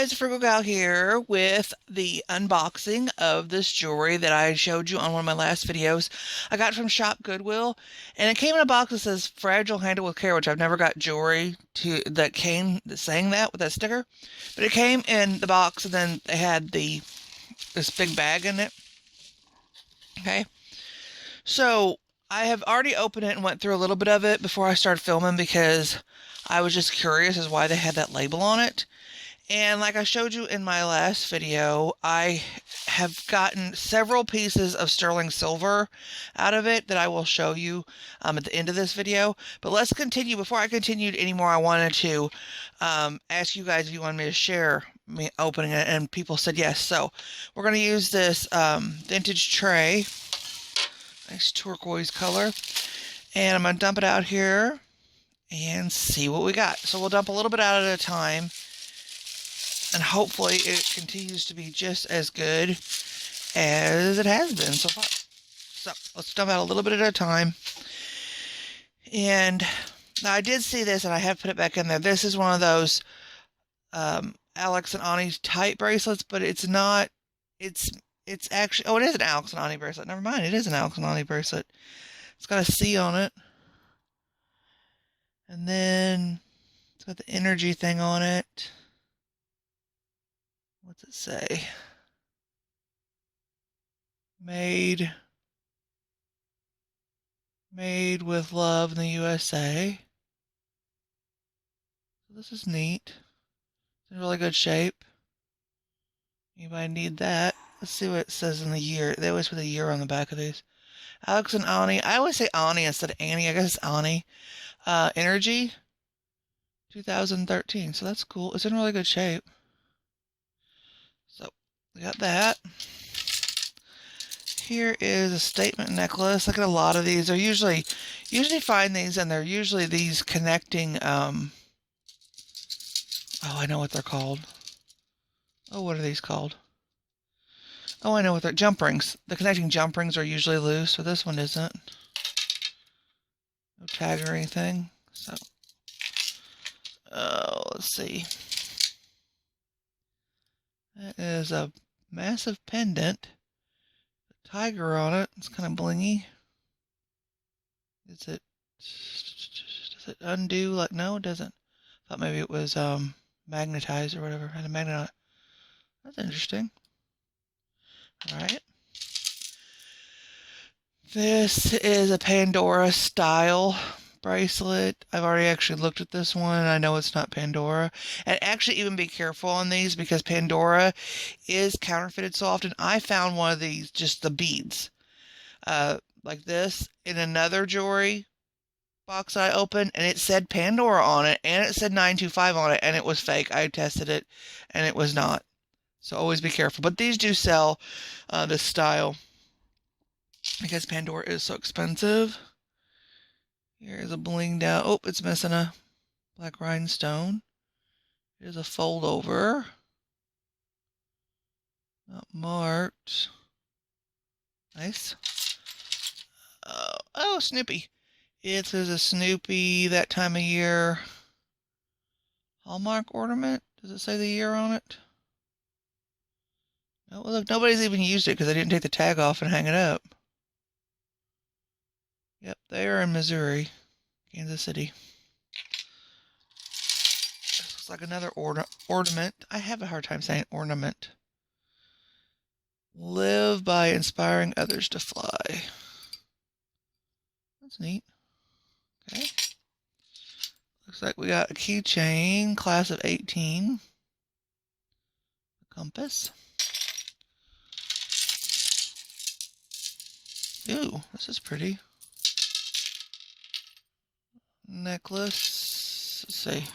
guys, Frugal Gal here with the unboxing of this jewelry that I showed you on one of my last videos. I got it from Shopgoodwill, and it came in a box that says "Fragile, Handle with Care," which I've never got jewelry that came saying that with that sticker. But it came in the box, and then they had this big bag in it. Okay, so I have already opened it and went through a little bit of it before I started filming because I was just curious as why they had that label on it. And like I showed you in my last video, I have gotten several pieces of sterling silver out of it that I will show you at the end of this video. But let's continue. Before I continued anymore, I wanted to ask you guys if you wanted me to share me opening it, and people said yes. So we're going to use this vintage tray, nice turquoise color, and I'm going to dump it out here and see what we got. So we'll dump a little bit out at a time, and hopefully it continues to be just as good as it has been so far. So let's dump out a little bit at a time. And now I did see this, and I have put it back in there. This is one of those Alex and Ani type bracelets, but it's not. It's actually, oh, it is an Alex and Ani bracelet. Never mind, it is an Alex and Ani bracelet. It's got a C on it, and then it's got the energy thing on it. What's it say? Made with love in the USA. So this is neat. It's in really good shape. Anybody need that? Let's see what it says in the year. They always put a year on the back of these. Alex and Ani. I always say Ani instead of Annie. I guess it's Ani. Energy 2013. So that's cool. It's in really good shape. So we got that. Here is a statement necklace. I get a lot of these. They're usually find these, and they're usually these connecting. Oh, I know what they're called. Oh, what are these called? Oh, I know what they're jump rings. The connecting jump rings are usually loose, so this one isn't. No tag or anything. So, oh, let's see. That is a massive pendant. Tiger on it. It's kind of blingy. Does it undo? Like, no, it doesn't. Thought maybe it was magnetized or whatever. Had a magnet on it. That's interesting. All right. This is a Pandora style bracelet. I've already actually looked at this one. I know it's not Pandora. And actually even be careful on these because Pandora is counterfeited so often. I found one of these, just the beads, like this, in another jewelry box I opened, and it said Pandora on it, and it said 925 on it, and it was fake. I tested it, and it was not. So always be careful. But these do sell this style because Pandora is so expensive. Here is a blinged out. Oh, it's missing a black rhinestone. Here's a fold over. Not marked. Nice. Oh, Snoopy. It is a Snoopy that time of year Hallmark ornament. Does it say the year on it? Oh, look, nobody's even used it because I didn't take the tag off and hang it up. Yep, they are in Missouri, Kansas City. This looks like another ornament. I have a hard time saying ornament. Live by inspiring others to fly. That's neat. Okay. Looks like we got a keychain, class of 18. A compass. Ooh, this is pretty. Necklace. Let's see.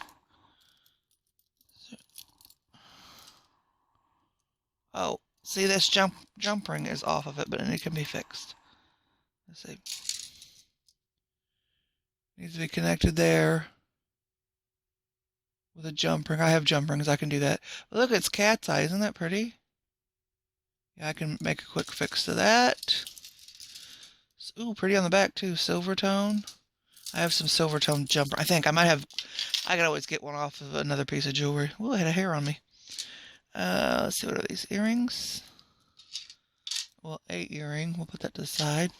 Oh, see, this jump ring is off of it, but it can be fixed. Let's see. Needs to be connected there with a jump ring. I have jump rings. I can do that. But look, it's cat's eye. Isn't that pretty? Yeah, I can make a quick fix to that. Ooh, pretty on the back too. Silver tone. I have some silver tone jumper. I think I might have. I can always get one off of another piece of jewelry. Ooh, I had a hair on me. Let's see, what are these earrings? Well, a earring. We'll put that to the side.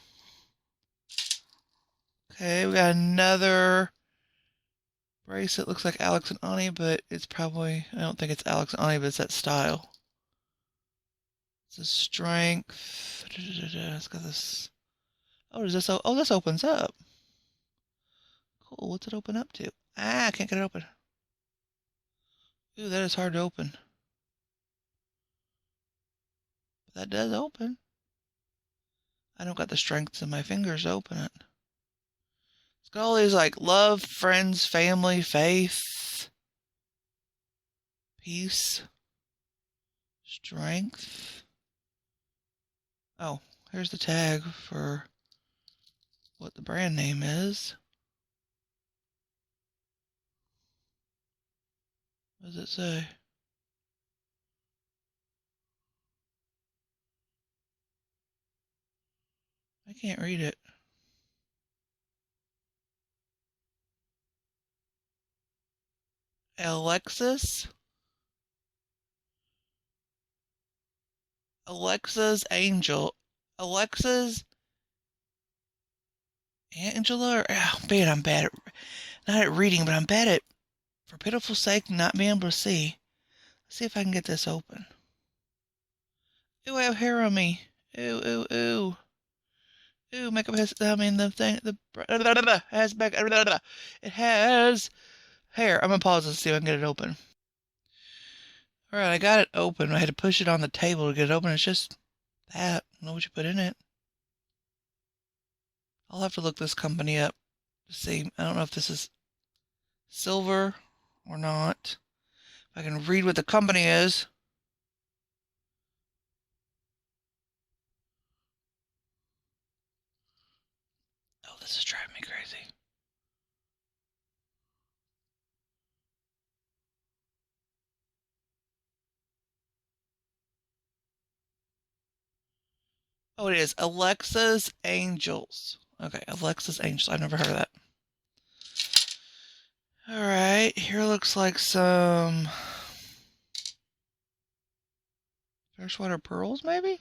Okay, we got another bracelet. Looks like Alex and Ani, but it's probably, I don't think it's Alex and Ani, but it's that style. It's a strength. It's got this. Oh, does this? Oh, this opens up. Cool. What's it open up to? Ah, I can't get it open. Ooh, that is hard to open. But that does open. I don't got the strength in my fingers to open it. It's got all these like love, friends, family, faith, peace, strength. Oh, here's the tag for what the brand name is. What does it say? I can't read it. Alexa's Angel. Alexa's Angela? Oh, man, I'm bad at, not at reading, but I'm bad at, for pitiful sake, not being able to see. Let's see if I can get this open. Ooh, I have hair on me. Ooh, ooh, ooh. Ooh, makeup has, I mean, the thing, has back, it has hair. I'm gonna pause and see if I can get it open. Alright, I got it open. I had to push it on the table to get it open. It's just that. I don't know what you put in it. I'll have to look this company up to see. I don't know if this is silver or not. If I can read what the company is. Oh, this is driving me crazy. Oh, it is Alexa's Angels. Okay, Alexa's Angels. I've never heard of that. Alright, here looks like some freshwater pearls, maybe?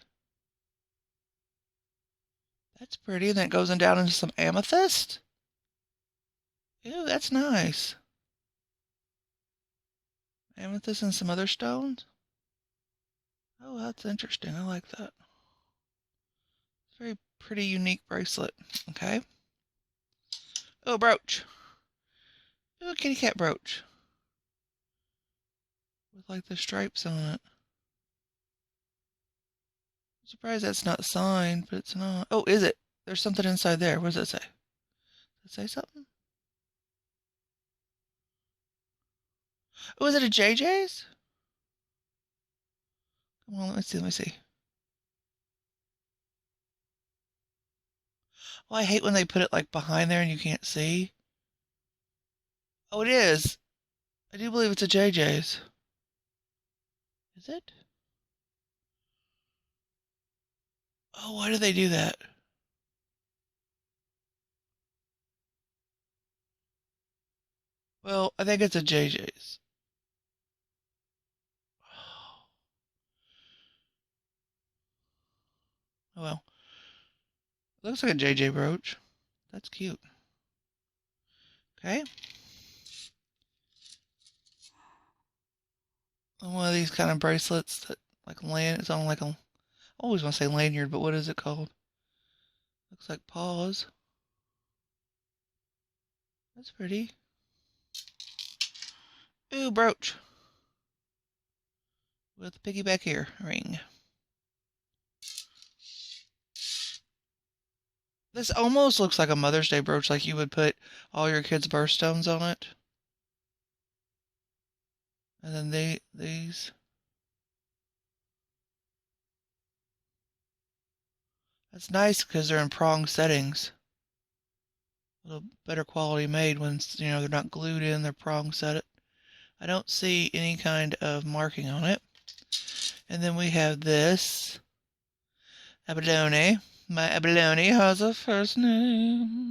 That's pretty. Then it goes down into some amethyst. Ew, that's nice. Amethyst and some other stones. Oh, that's interesting. I like that. It's a very pretty, unique bracelet. Okay. Oh, brooch. Oh, kitty cat brooch. With like the stripes on it. I'm surprised that's not signed, but it's not. Oh, is it? There's something inside there. What does it say? Does it say something? Oh, is it a JJ's? Come on, let me see, let me see. Oh, I hate when they put it like behind there and you can't see. Oh, it is. I do believe it's a JJ's. Is it? Oh, why do they do that? Well, I think it's a JJ's. Oh well. It looks like a JJ brooch. That's cute. Okay. One of these kind of bracelets that like land, it's on like a, I always want to say lanyard, but what is it called? Looks like paws. That's pretty. Ooh, brooch. With a piggyback ear ring. This almost looks like a Mother's Day brooch, like you would put all your kids' birthstones on it. And then these. That's nice because they're in prong settings. A little better quality made when, you know, they're not glued in, they're prong set. I don't see any kind of marking on it. And then we have this. Abalone. My abalone has a first name.